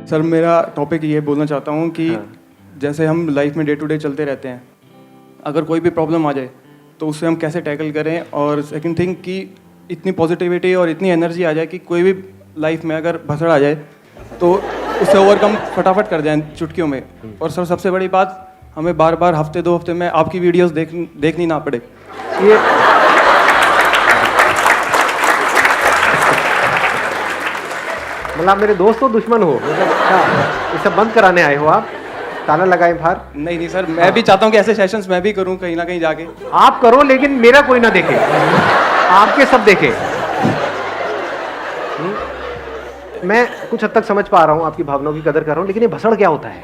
Sir मेरा topic ये बोलना चाहता हूँ कि जैसे हम लाइफ में डे टू डे चलते रहते हैं, अगर कोई भी प्रॉब्लम आ जाए तो उसे हम कैसे टैकल करें, और सेकंड थिंग कि इतनी पॉजिटिविटी और इतनी एनर्जी आ जाए कि कोई भी लाइफ में अगर भसड़ आ जाए तो उसे ओवरकम फटाफट कर जाएं चुटकियों में। और सर सबसे बड़ी बात, हमें बार बार हफ्ते 2 हफ्ते में आपकी वीडियोस देखनी ना पड़े। ये मतलब मेरे दोस्त हो दुश्मन हो, मतलब क्या ये सब बंद कराने आए हो आप? ताला लगाए बाहर? नहीं सर, मैं भी चाहता हूँ कि ऐसे सेशंस मैं भी करूँ कहीं ना कहीं जाके। आप करो लेकिन मेरा कोई ना देखे, आपके सब देखे। मैं कुछ हद तक समझ पा रहा हूँ, आपकी भावनाओं की कदर कर रहा हूँ, लेकिन ये भसड़ क्या होता है?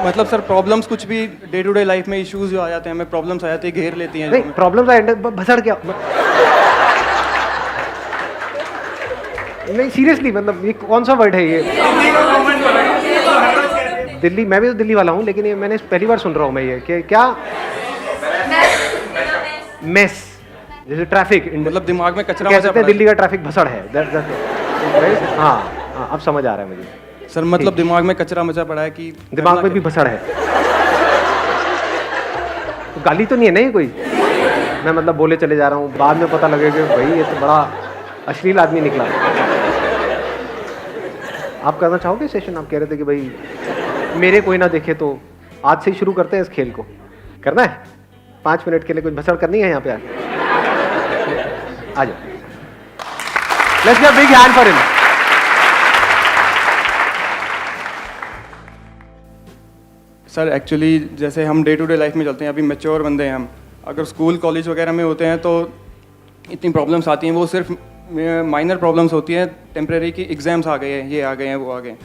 मतलब सर प्रॉब्लम्स कुछ भी डे टू डे लाइफ में इश्यूज जो आ जाते हैं, हमें प्रॉब्लम्स आ जाती है, घेर लेती हैं। नहीं, प्रॉब्लम्स आए, भसड़ क्या? नहीं सीरियसली, मतलब ये कौन सा वर्ड है ये? दिल्ली, मैं भी तो दिल्ली वाला हूँ, लेकिन ये मैंने पहली बार सुन रहा हूँ मैं ये कि क्या मेस, जैसे ट्रैफिक, मतलब दिमाग में कचरा कह सकते हैं दिल्ली का ट्रैफिक भसड़ है। हाँ, अब समझ आ रहा है मुझे सर। मतलब दिमाग में कचरा मचा पड़ा है कि दिमाग में भी भसड़ है। तो गाली तो नहीं है ना ये कोई? मैं मतलब बोले चले जा रहा हूँ, बाद में पता लगेगा भाई ये तो बड़ा अश्लील आदमी निकला। आप करना चाहोगे सेशन? आप कह रहे थे कि भाई मेरे कोई ना देखे, तो आज से ही शुरू करते हैं इस खेल को। करना है 5 मिनट के लिए, कुछ भसड़ करनी है यहाँ पे? आ जाओ, let's give a big hand for him. Sir actually जैसे हम डे टू डे लाइफ में चलते हैं, अभी मैच्योर बंदे हैं हम, अगर स्कूल कॉलेज वगैरह में होते हैं तो इतनी प्रॉब्लम्स आती हैं, वो सिर्फ माइनर प्रॉब्लम्स होती हैं, टेम्परेरी की एग्जाम्स आ गए हैं, ये आ गए हैं, वो आ गए हैं,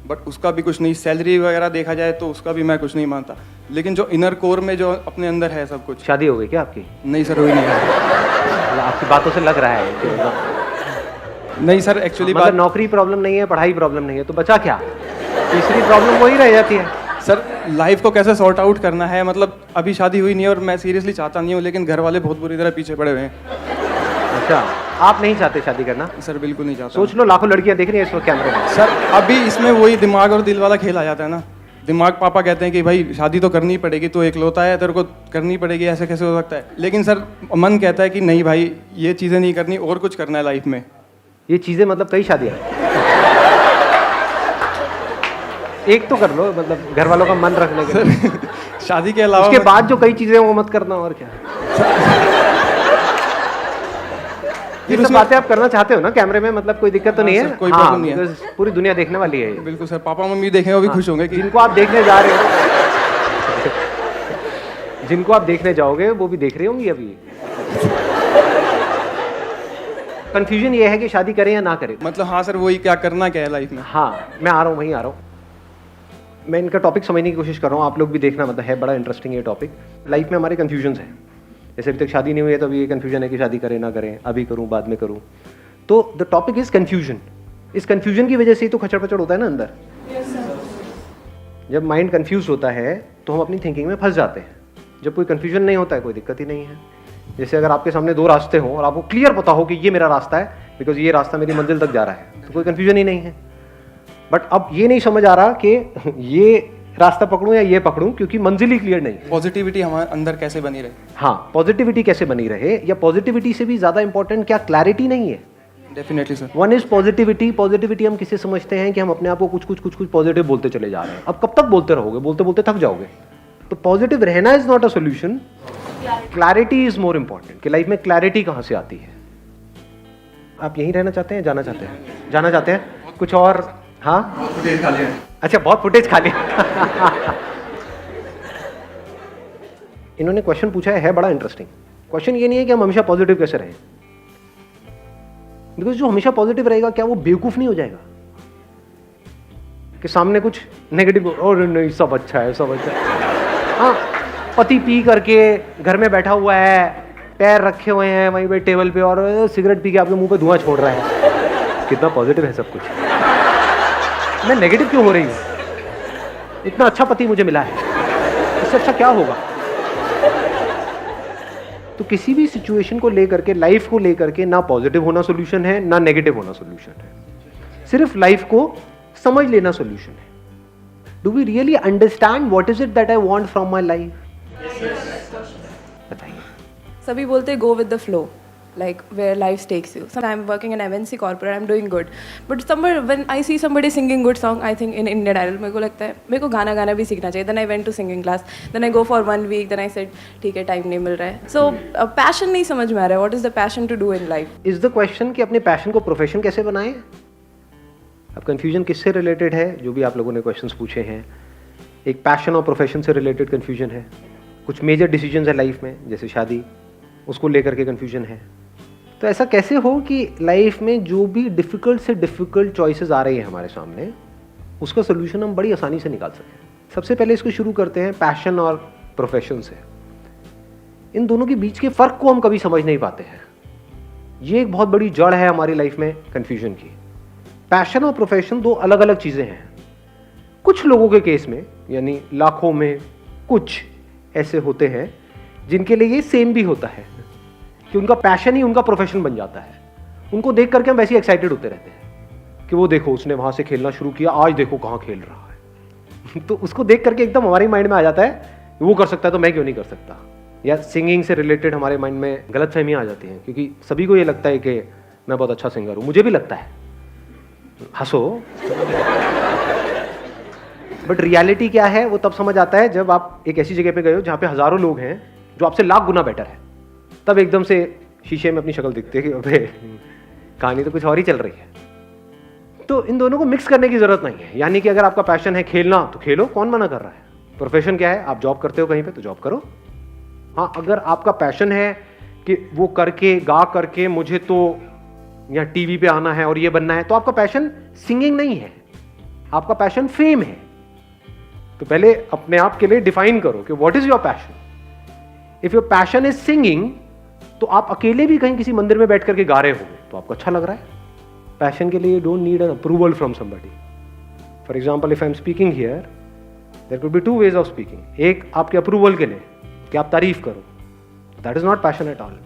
बट उसका भी कुछ नहीं। सैलरी वगैरह देखा जाए तो उसका भी मैं कुछ नहीं मानता, लेकिन जो इनर कोर में जो अपने अंदर है सब कुछ। शादी हो गई क्या आपकी? नहीं सर, हुई नहीं है। आपकी बातों से लग रहा है कि नहीं सर, एक्चुअली मतलब नौकरी प्रॉब्लम नहीं है, पढ़ाई प्रॉब्लम नहीं है, तो बचा क्या? तीसरी प्रॉब्लम वही रह जाती है। सर लाइफ को कैसे सॉर्ट आउट करना है, मतलब अभी शादी हुई नहीं है और मैं सीरियसली चाहता नहीं हूँ, लेकिन घर वाले बहुत बुरी तरह पीछे पड़े हुए हैं। अच्छा, आप नहीं चाहते शादी करना? सर बिल्कुल नहीं चाहता। सोच लो, लाखों लड़कियां देख रही हैं इस वक्त कैमरे में। सर अभी इसमें वही दिमाग और दिल वाला खेल आ जाता है ना। दिमाग पापा कहते हैं कि भाई शादी तो करनी पड़ेगी, तो एकलौता है, तेरे को करनी पड़ेगी, ऐसे कैसे हो सकता है, लेकिन सर मन कहता है कि नहीं भाई ये चीज़ें नहीं करनी, और कुछ करना है लाइफ में। ये चीज़ें मतलब कई शादियाँ, एक तो कर लो, मतलब घर वालों का मन रखने के लिए। शादी के अलावा उसके बाद जो कई चीज़ें वो मत करना, और क्या। ये सब बातें आप करना चाहते हो ना कैमरे में, मतलब कोई दिक्कत तो नहीं है? कोई प्रॉब्लम नहीं है, पूरी दुनिया देखने वाली है। बिल्कुल सर, पापा मम्मी देखेंगे वो भी खुश होंगे कि जिनको आप देखने जा रहे हो, जिनको आप देखने जाओगे वो भी देख रही होंगी अभी। कंफ्यूजन ये है कि शादी करें या ना करें। मतलब हाँ सर, वही क्या करना क्या है लाइफ में। हाँ, मैं आ रहा हूँ, वहीं आ रहा हूँ। मैं इनका टॉपिक समझने की कोशिश कर रहा हूँ, आप लोग भी देखना, मतलब है बड़ा इंटरेस्टिंग ये टॉपिक। लाइफ में हमारे कन्फ्यूजन्स हैं, जैसे अभी तक शादी नहीं हुई है तो अभी ये कन्फ्यूजन है कि शादी करें ना करें, अभी करूँ बाद में करूँ। तो द टॉपिक इज कन्फ्यूजन। इस कन्फ्यूजन की वजह से ही तो खचड़ पचड़ होता है ना अंदर। जब माइंड कन्फ्यूज होता है तो हम अपनी थिंकिंग में फंस जाते हैं। जब कोई कन्फ्यूजन नहीं होता है, कोई दिक्कत ही नहीं है। जैसे अगर आपके सामने 2 रास्ते हों और आपको क्लियर पता हो कि ये मेरा रास्ता है, बिकॉज ये रास्ता मेरी मंजिल तक जा रहा है, तो कोई कन्फ्यूजन ही नहीं है। बट अब ये नहीं समझ आ रहा कि ये रास्ता पकड़ूं या ये पकड़ूं, क्योंकि मंजिल ही क्लियर नहीं। पॉजिटिविटी हमारे अंदर कैसे बनी रहे। हाँ, पॉजिटिविटी कैसे बनी रहे, या पॉजिटिविटी से भी ज्यादा इंपॉर्टेंट क्या क्लैरिटी नहीं है? Definitely sir. One is positivity. Positivity हम किसे समझते हैं कि हम अपने आप को कुछ पॉजिटिव बोलते चले जा रहे हैं। अब कब तक बोलते रहोगे? बोलते बोलते थक जाओगे। तो पॉजिटिव रहना is not a solution, clarity is more important. कि लाइफ में क्लैरिटी कहां से आती है? आप यहीं रहना चाहते हैं, जाना चाहते हैं? जाना चाहते हैं? कुछ और? हाँ, फुटेज खा लिया। अच्छा, बहुत फुटेज खा लिया। इन्होंने क्वेश्चन पूछा है बड़ा इंटरेस्टिंग। क्वेश्चन ये नहीं है कि हम हमेशा पॉजिटिव कैसे रहें, बिकॉज जो हमेशा पॉजिटिव रहेगा क्या वो बेवकूफ नहीं हो जाएगा कि सामने कुछ नेगेटिव, और नहीं सब अच्छा है, सब अच्छा है। हाँ, पति पी करके घर में बैठा हुआ है, पैर रखे हुए हैं वहीं पे टेबल पे, और सिगरेट पी के आपके मुंह पे धुआं छोड़ रहा है। कितना पॉजिटिव है सब कुछ। मैं नेगेटिव क्यों हो रही हूँ? इतना अच्छा पति मुझे मिला है, इससे अच्छा क्या होगा? तो किसी भी सिचुएशन को लेकर के, लाइफ को लेकर के, ना पॉजिटिव होना सोल्यूशन है ना नेगेटिव होना सोल्यूशन है, सिर्फ लाइफ को समझ लेना सोल्यूशन है. Do we really understand what is it that I want from my life? बताइए. सभी बोलते go with the flow, like where life takes you. So I'm working in MNC corporate, I'm doing good. But somewhere when I see somebody singing good song, I think in Indian Idol, मेरे को लगता है मेरे को गाना भी सीखना चाहिए. Then I went to singing class. Then I go for 1 week. Then I said ठीक है टाइम नहीं मिल रहा है. So passion नहीं समझ में आ रहा है. What is the passion to do in life? Is the question कि अपने पैशन को प्रोफेशन कैसे बनाएं. अब कंफ्यूजन किससे रिलेटेड है? जो भी आप लोगों ने क्वेश्चंस पूछे हैं, एक पैशन और प्रोफेशन से रिलेटेड कंफ्यूजन है. कुछ मेजर डिसीजंस है लाइफ में, जैसे शादी, उसको लेकर के कंफ्यूजन है. तो ऐसा कैसे हो कि लाइफ में जो भी डिफ़िकल्ट से डिफ़िकल्ट चॉइसेस आ रही हैं हमारे सामने, उसका सोल्यूशन हम बड़ी आसानी से निकाल सकें. सबसे पहले इसको शुरू करते हैं पैशन और प्रोफेशन से. इन दोनों के बीच के फ़र्क को हम कभी समझ नहीं पाते हैं. ये एक बहुत बड़ी जड़ है हमारी लाइफ में कन्फ्यूजन की. पैशन और प्रोफेशन दो अलग अलग चीज़ें हैं. कुछ लोगों के केस में, यानी लाखों में कुछ ऐसे होते हैं जिनके लिए ये सेम भी होता है कि उनका पैशन ही उनका प्रोफेशन बन जाता है. उनको देख करके हम वैसे ही एक्साइटेड होते रहते हैं कि वो देखो उसने वहाँ से खेलना शुरू किया, आज देखो कहाँ खेल रहा है. तो उसको देख करके एकदम हमारे माइंड में आ जाता है वो कर सकता है तो मैं क्यों नहीं कर सकता. या सिंगिंग से रिलेटेड हमारे माइंड में गलतफहमियाँ आ जाती हैं, क्योंकि सभी को ये लगता है कि मैं बहुत अच्छा सिंगर हूँ. मुझे भी लगता है, हंसो. बट रियलिटी क्या है वो तब समझ आता है जब आप एक ऐसी जगह पे गए हो जहाँ पे हज़ारों लोग हैं जो आपसे लाख गुना बेटर है. तब एकदम से शीशे में अपनी शक्ल दिखती है कि अबे कहानी तो कुछ और ही चल रही है. तो इन दोनों को मिक्स करने की ज़रूरत नहीं है. यानी कि अगर आपका पैशन है खेलना तो खेलो, कौन मना कर रहा है. प्रोफेशन क्या है, आप जॉब करते हो कहीं पे तो जॉब करो. हाँ, अगर आपका पैशन है कि वो करके गा करके मुझे तो या टीवी पे आना है और ये बनना है, तो आपका पैशन सिंगिंग नहीं है, आपका पैशन फेम है. तो पहले अपने आप के लिए डिफाइन करो कि what is your passion. If your passion is singing, तो आप अकेले भी कहीं किसी मंदिर में बैठ करके गा रहे होंगे तो आपको अच्छा लग रहा है. पैशन के लिए you don't need an approval from somebody. For example, if I am speaking here, there could be 2 ways of speaking. एक आपके अप्रूवल के लिए कि आप तारीफ करो, that is not passion at all.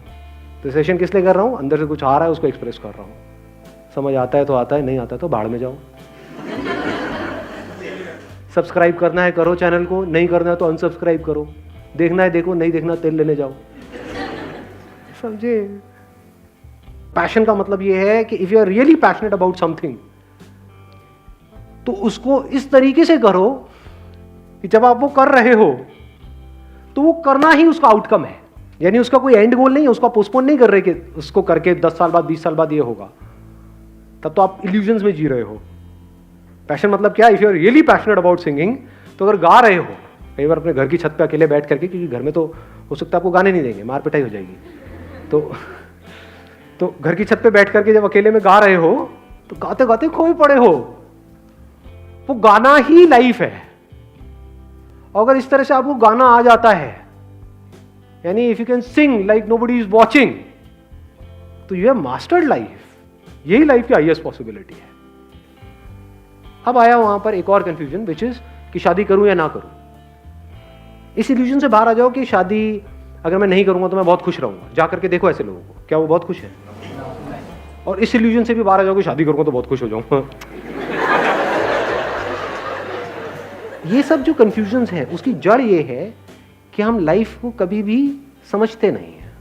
तो सेशन किस लिए कर रहा हूँ, अंदर से कुछ आ रहा है उसको एक्सप्रेस कर रहा हूँ. समझ आता है तो आता है, नहीं आता तो बाहर में जाओ. सब्सक्राइब करना है करो चैनल को, नहीं करना है तो अनसब्सक्राइब करो. देखना है देखो, नहीं देखना तेल लेने जाओ. समझे. पैशन का मतलब ये है कि if you are really passionate about something, तो उसको इस तरीके से करो कि जब आप वो कर रहे हो तो वो करना ही उसका आउटकम है. यानी उसका कोई एंड गोल नहीं है, उसको पोस्टपोन नहीं कर रहे कि उसको करके 10 साल बाद 20 साल बाद ये होगा. तब तो आप इल्यूजन्स में जी रहे हो. पैशन मतलब क्या, if you are really passionate about singing, तो अगर गा रहे हो कई बार अपने घर की छत पे अकेले बैठ करके, क्योंकि घर में तो हो सकता है आपको गाने नहीं देंगे, मार पिटाई हो जाएगी, तो घर की छत पे बैठ करके जब अकेले में गा रहे हो तो गाते गाते खोए पड़े हो. वो गाना ही लाइफ है. अगर इस तरह से आपको गाना आ जाता है, यानी if you can sing like nobody is watching, तो यू हैव मास्टर्ड लाइफ. यही लाइफ की हाईएस्ट पॉसिबिलिटी है. अब आया वहां पर एक और कंफ्यूजन, विच इज कि शादी करूं या ना करूं. इस इल्यूजन से बाहर आ जाओ कि शादी अगर मैं नहीं करूंगा तो मैं बहुत खुश रहूंगा. जाकर के देखो ऐसे लोगों को, क्या वो बहुत खुश है. और इस इल्यूजन से भी बाहर आ जाओ कि शादी करूंगा तो बहुत खुश हो जाऊंगा. ये सब जो कंफ्यूजन्स हैं उसकी जड़ ये है कि हम लाइफ को कभी भी समझते नहीं हैं.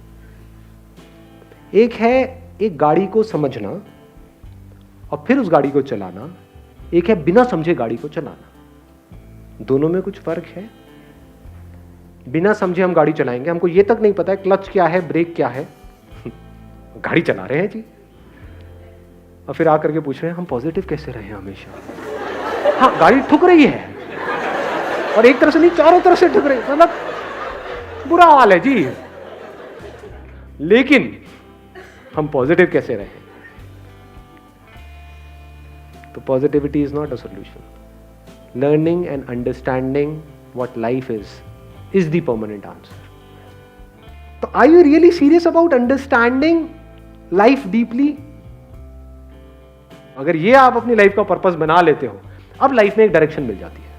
एक है एक गाड़ी को समझना और फिर उस गाड़ी को चलाना, एक है बिना समझे गाड़ी को चलाना. दोनों में कुछ फर्क है. बिना समझे हम गाड़ी चलाएंगे, हमको ये तक नहीं पता है क्लच क्या है, ब्रेक क्या है, गाड़ी चला रहे हैं जी. और फिर आकर के पूछ रहे हैं हम पॉजिटिव कैसे रहे हमेशा. हाँ, गाड़ी ठुक रही है और एक तरफ से नहीं, चारों तरफ से ठुक रही, मतलब बुरा हाल है जी. लेकिन हम पॉजिटिव कैसे रहे. तो positivity is not a solution. Learning and understanding what life is the permanent answer. तो are you really serious about understanding life deeply? अगर ये आप अपनी लाइफ का पर्पस बना लेते हो, अब लाइफ में एक डायरेक्शन मिल जाती है.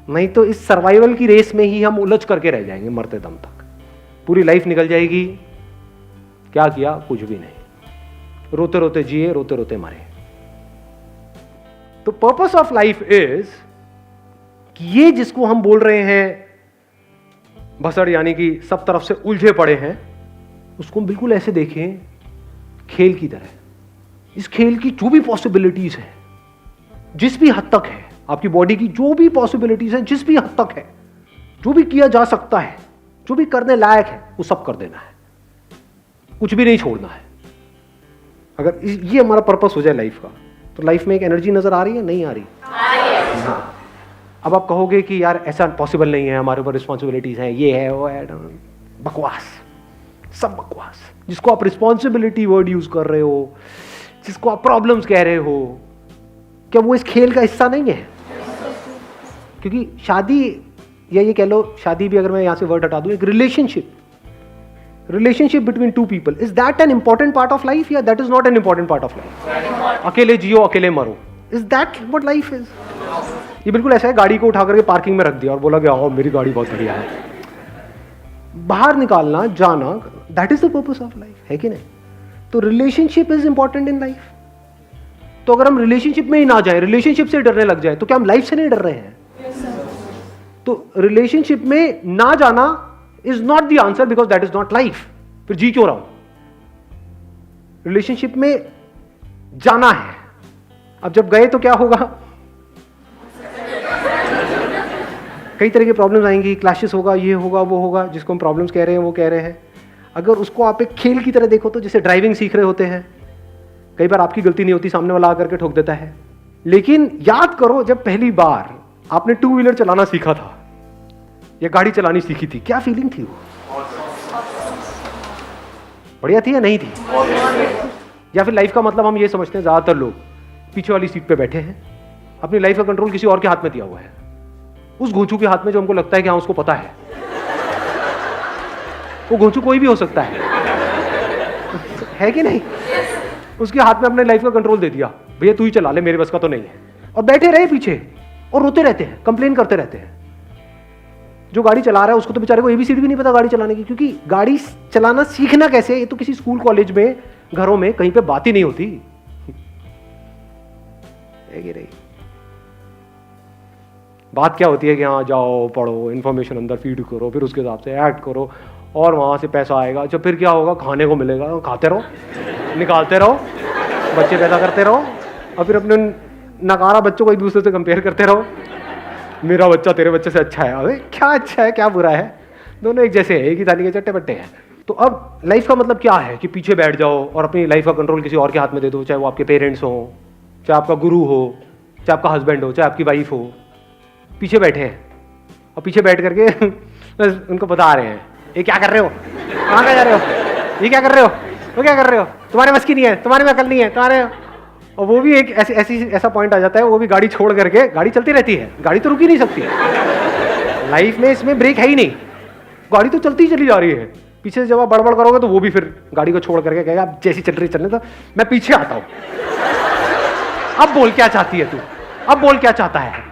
नहीं तो इस सर्वाइवल की रेस में ही हम उलझ करके रह जाएंगे मरते दम तक. पूरी लाइफ निकल जाएगी, क्या किया? कुछ भी नहीं, रोते रोते जिए, रोते रोते मरे। तो पर्पस ऑफ लाइफ इज कि ये जिसको हम बोल रहे हैं भसड़, यानी कि सब तरफ से उलझे पड़े हैं, उसको बिल्कुल ऐसे देखें खेल की तरह। इस खेल की जो भी पॉसिबिलिटीज है, जिस भी हद तक है, आपकी बॉडी की जो भी पॉसिबिलिटीज है, जिस भी हद तक है, जो भी किया जा सकता है, जो भी करने लायक है, वो सब कर देना है, कुछ भी नहीं छोड़ना है। अगर ये हमारा पर्पस हो जाए लाइफ का, तो लाइफ में एक एनर्जी नजर आ रही है, नहीं आ रही? हाँ। अब आप कहोगे कि यार ऐसा पॉसिबल नहीं है, हमारे ऊपर रिस्पॉन्सिबिलिटीज हैं, ये है वो है, बकवास, सब बकवास। जिसको आप रिस्पॉन्सिबिलिटी वर्ड यूज कर रहे हो, जिसको आप प्रॉब्लम्स कह रहे हो, क्या वो इस खेल का हिस्सा नहीं है? क्योंकि शादी, या ये कह लो शादी भी, अगर मैं यहां से वर्ड हटा दूं, एक relationship between two people, is that an important part of life या that is not an important part of life? अकेले जियो अकेले मरो, is that what life is? ये बिल्कुल ऐसा है, गाड़ी को उठा करके पार्किंग में रख दिया और बोला कि आओ मेरी गाड़ी बहुत बढ़िया है। बाहर निकालना, जाना, that is the purpose of life, है कि नहीं? तो relationship is important in life. तो अगर हम रिलेशनशिप में ही ना जाए, रिलेशनशिप से डरने लग जाए, तो क्या हम लाइफ से नहीं डर रहे हैं? तो रिलेशनशिप में ना जाना is not the answer, because that is not life. फिर जी क्यों रहा हूं? रिलेशनशिप में जाना है। अब जब गए तो क्या होगा? कई तरह की प्रॉब्लम्स आएंगी, क्लैशेस होगा, ये होगा, वो होगा, जिसको हम प्रॉब्लम्स कह रहे हैं, वो कह रहे हैं। अगर उसको आप एक खेल की तरह देखो, तो जैसे ड्राइविंग सीख रहे होते हैं, कई बार आपकी गलती नहीं होती, सामने वाला आकर के ठोक देता है। लेकिन याद करो, जब पहली बार आपने टू व्हीलर चलाना सीखा था या गाड़ी चलानी सीखी थी, क्या फीलिंग थी? वो बढ़िया थी या नहीं थी? या फिर लाइफ का मतलब हम ये समझते हैं, ज्यादातर लोग पीछे वाली सीट पे बैठे हैं, अपनी लाइफ का कंट्रोल किसी और के हाथ में दिया हुआ है, उस घोंचू के हाथ में, जो हमको लगता है कि हाँ उसको पता है। वो घोंचू कोई भी हो सकता है कि नहीं? उसके हाथ में अपने लाइफ का कंट्रोल दे दिया, भैया तू ही चला ले, मेरे बस का तो नहीं है, और बैठे रहे पीछे और रोते रहते हैं, कंप्लेन करते रहते हैं। जो गाड़ी चला रहा है उसको तो बेचारे को एबीसीडी भी नहीं पता गाड़ी चलाने की, क्योंकि गाड़ी चलाना सीखना कैसे, ये तो किसी स्कूल कॉलेज में, घरों में कहीं पे बात ही नहीं होती है। बात क्या होती है कि हाँ जाओ पढ़ो, इन्फॉर्मेशन अंदर फीड करो, फिर उसके हिसाब से एक्ट करो, और वहाँ से पैसा आएगा। अच्छा फिर क्या होगा? खाने को मिलेगा, खाते रहो, निकालते रहो, बच्चे पैदा करते रहो, और फिर अपने नकारा बच्चों को एक दूसरे से कंपेयर करते रहो, मेरा बच्चा तेरे बच्चे से अच्छा है। अरे क्या अच्छा है, क्या बुरा है, दोनों एक जैसे है, एक ही थाली के चट्टे बट्टे हैं। तो अब लाइफ का मतलब क्या है कि पीछे बैठ जाओ और अपनी लाइफ का कंट्रोल किसी और के हाथ में दे दो, चाहे वो आपके पेरेंट्स हो, चाहे आपका गुरु हो, चाहे आपका हस्बैंड हो, चाहे आपकी वाइफ हो। पीछे बैठे हैं और पीछे बैठ करके बस उनको बता रहे हैं, ये क्या कर रहे हो, कहाँ जा रहे हो, ये क्या कर रहे हो, वो क्या कर रहे हो, तुम्हारे बस की नहीं है, तुम्हारे में अकल नहीं है तुम्हारे। और वो भी एक ऐसा पॉइंट आ जाता है, वो भी गाड़ी छोड़ करके, गाड़ी चलती रहती है, गाड़ी तो रुक ही नहीं सकती लाइफ में, इसमें ब्रेक है ही नहीं, गाड़ी तो चलती ही चली जा रही है। पीछे से जब आप बड़बड़ करोगे तो वो भी फिर गाड़ी को छोड़ करके कहेगा अब जैसी चल रही चलने तो मैं पीछे आता हूँ। अब बोल क्या चाहती है तू, अब बोल क्या चाहता है।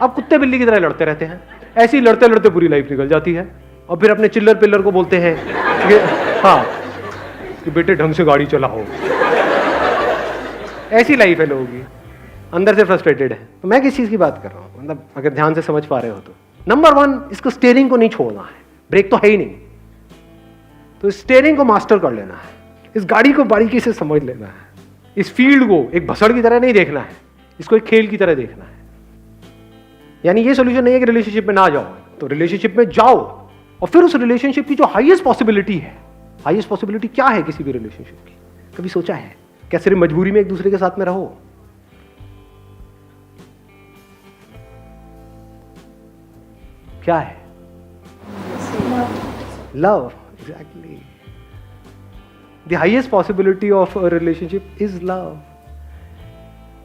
अब कुत्ते बिल्ली की तरह लड़ते रहते हैं, ऐसे ही लड़ते लड़ते पूरी लाइफ निकल जाती है। और फिर अपने चिल्लर पिल्लर को बोलते हैं कि हाँ कि बेटे ढंग से गाड़ी चलाओ। ऐसी लाइफ है लोगों की, अंदर से फ्रस्ट्रेटेड है। तो मैं किस चीज़ की बात कर रहा हूँ, मतलब अगर ध्यान से समझ पा रहे हो तो, नंबर 1, इसको स्टीयरिंग को नहीं छोड़ना है, ब्रेक तो है ही नहीं, तो स्टीयरिंग को मास्टर कर लेना है, इस गाड़ी को बारीकी से समझ लेना है, इस फील्ड को एक भसड़ की तरह नहीं देखना है, इसको एक खेल की तरह देखना है। यानी ये सोल्यूशन नहीं है कि रिलेशनशिप में ना जाओ, तो रिलेशनशिप में जाओ और फिर उस रिलेशनशिप की जो हाईएस्ट पॉसिबिलिटी है, हाईएस्ट पॉसिबिलिटी क्या है किसी भी रिलेशनशिप की, कभी सोचा है? क्या सिर्फ मजबूरी में एक दूसरे के साथ में रहो? क्या है? Love, exactly. The highest possibility of a relationship is love.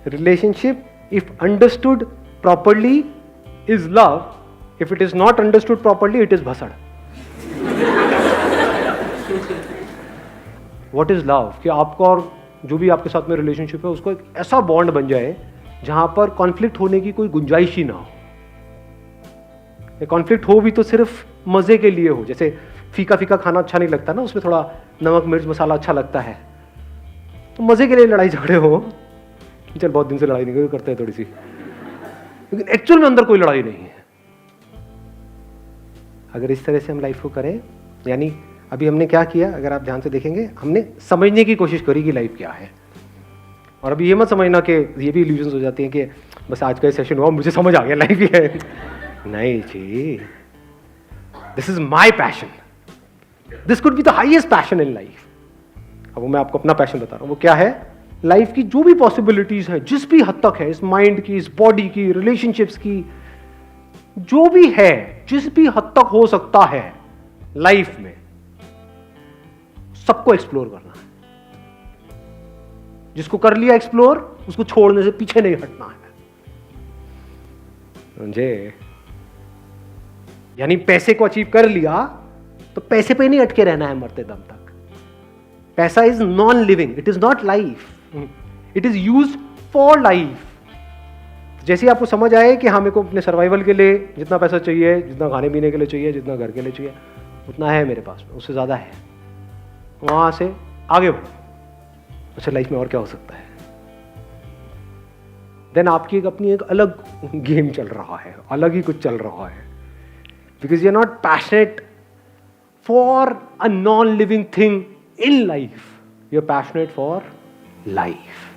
Relationship if understood properly is love, if it is not understood properly it is bhasad. What is love? कि आपका और जो भी आपके साथ में रिलेशनशिप है उसको एक ऐसा बॉन्ड बन जाए जहां पर कॉन्फ्लिक्ट होने की कोई गुंजाइश ही ना हो। कॉन्फ्लिक्ट हो भी तो सिर्फ मजे के लिए हो, जैसे फीका फीका खाना अच्छा नहीं लगता ना, उसमें थोड़ा नमक मिर्च मसाला अच्छा लगता है, तो मजे के लिए लड़ाई झगड़े हो, चल बहुत दिन से लड़ाई नहीं करते हैं थोड़ी सी, लेकिन एक्चुअल में अंदर कोई लड़ाई नहीं है। अगर इस तरह से हम लाइफ को करें, यानी अभी हमने क्या किया, अगर आप ध्यान से देखेंगे, हमने समझने की कोशिश करी कि लाइफ क्या है। और अभी ये मत समझना कि ये भी इल्यूजन्स हो जाती हैं कि बस आज का सेशन हुआ मुझे समझ आ गया लाइफ ये है। नहीं जी, this is my passion, this could be the highest passion in life. अब वो मैं आपको अपना पैशन बता रहा हूँ, वो क्या है, लाइफ की जो भी पॉसिबिलिटीज है, जिस भी हद तक है, इस माइंड की, इस बॉडी की, रिलेशनशिप्स की, जो भी है, जिस भी हद तक हो सकता है लाइफ में, सबको एक्सप्लोर करना है। जिसको कर लिया एक्सप्लोर, उसको छोड़ने से पीछे नहीं हटना है, समझे? यानी पैसे को अचीव कर लिया तो पैसे पे नहीं अटके रहना है मरते दम तक। पैसा is non living, it is not life, it is used for life. जैसे आपको समझ आए कि हमें को अपने सर्वाइवल के लिए जितना पैसा चाहिए, जितना खाने पीने के लिए चाहिए, जितना घर के लिए चाहिए, उतना है मेरे पास में, उससे ज्यादा है, वहां से आगे बढ़ो। अच्छा, लाइफ में और क्या हो सकता है? देन आपकी अपनी एक अलग गेम चल रहा है, अलग ही कुछ चल रहा है, because you are not passionate for a non living thing in life, you are passionate for life.